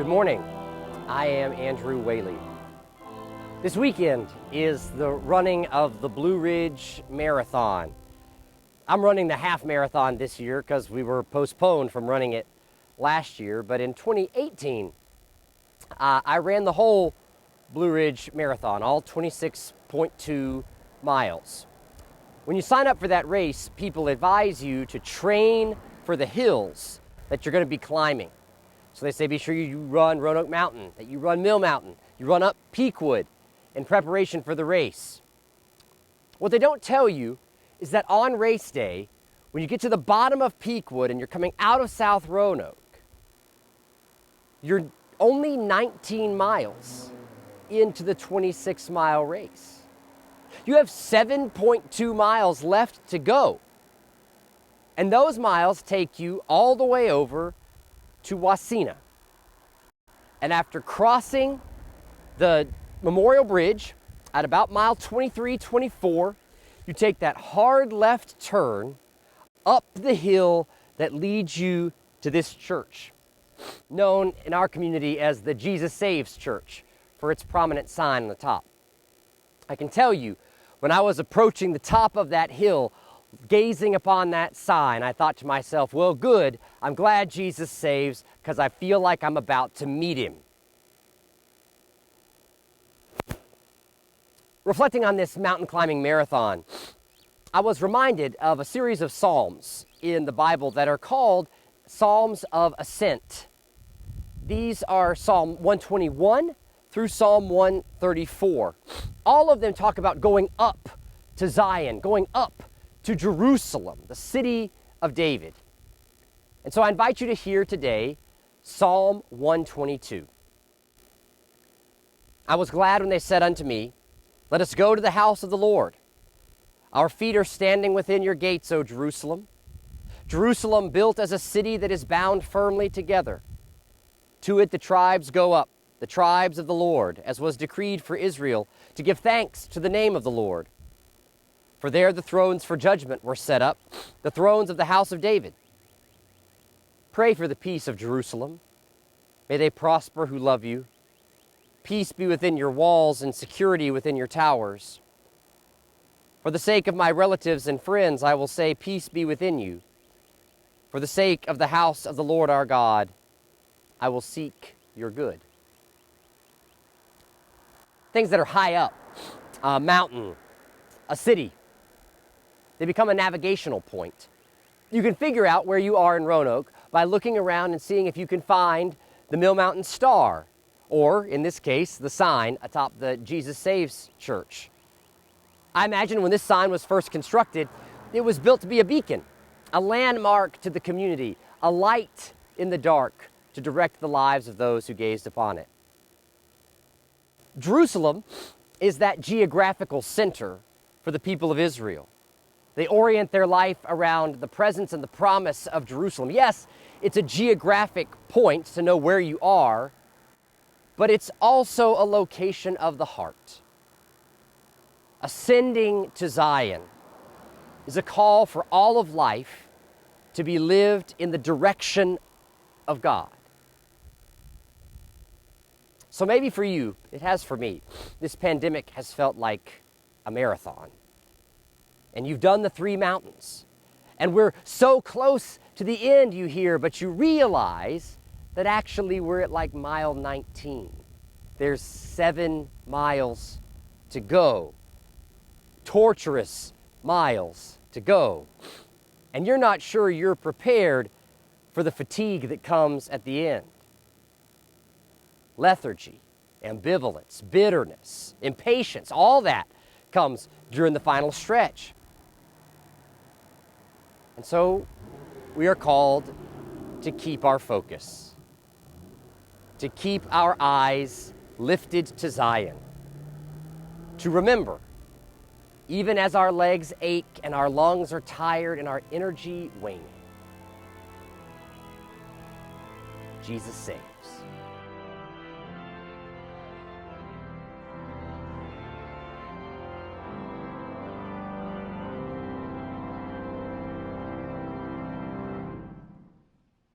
Good morning. I am Andrew Whaley. This weekend is the running of the Blue Ridge Marathon. I'm running the half marathon this year because we were postponed from running it last year, but in 2018, I ran the whole Blue Ridge Marathon, all 26.2 miles. When you sign up for that race, people advise you to train for the hills that you're going to be climbing. So they say be sure you run Roanoke Mountain, that you run Mill Mountain, you run up Peakwood in preparation for the race. What they don't tell you is that on race day, when you get to the bottom of Peakwood and you're coming out of South Roanoke, you're only 19 miles into the 26-mile race. You have 7.2 miles left to go. And those miles take you all the way over to Wasena. And after crossing the Memorial Bridge at about mile 23, 24, you take that hard left turn up the hill that leads you to this church, known in our community as the Jesus Saves Church for its prominent sign on the top. I can tell you, when I was approaching the top of that hill, gazing upon that sign, I thought to myself, well, good, I'm glad Jesus saves because I feel like I'm about to meet him. Reflecting on this mountain climbing marathon, I was reminded of a series of Psalms in the Bible that are called Psalms of Ascent. These are Psalm 121 through Psalm 134. All of them talk about going up to Zion, going up to Jerusalem, the city of David. And so I invite you to hear today Psalm 122. I was glad when they said unto me, let us go to the house of the Lord. Our feet are standing within your gates, O Jerusalem. Jerusalem built as a city that is bound firmly together. To it the tribes go up, the tribes of the Lord, as was decreed for Israel, to give thanks to the name of the Lord. For there the thrones for judgment were set up, the thrones of the house of David. Pray for the peace of Jerusalem. May they prosper who love you. Peace be within your walls and security within your towers. For the sake of my relatives and friends, I will say, peace be within you. For the sake of the house of the Lord our God, I will seek your good. Things that are high up, a mountain, a city, they become a navigational point. You can figure out where you are in Roanoke by looking around and seeing if you can find the Mill Mountain Star, or in this case, the sign atop the Jesus Saves Church. I imagine when this sign was first constructed, it was built to be a beacon, a landmark to the community, a light in the dark to direct the lives of those who gazed upon it. Jerusalem is that geographical center for the people of Israel. They orient their life around the presence and the promise of Jerusalem. Yes, it's a geographic point to know where you are, but it's also a location of the heart. Ascending to Zion is a call for all of life to be lived in the direction of God. So maybe for you, it has for me, this pandemic has felt like a marathon. And you've done the 3 mountains. And we're so close to the end, you hear, but you realize that actually we're at like mile 19. There's 7 miles to go. Torturous miles to go. And you're not sure you're prepared for the fatigue that comes at the end. Lethargy, ambivalence, bitterness, impatience, all that comes during the final stretch. And so we are called to keep our focus, to keep our eyes lifted to Zion, to remember, even as our legs ache and our lungs are tired and our energy waning, Jesus saves.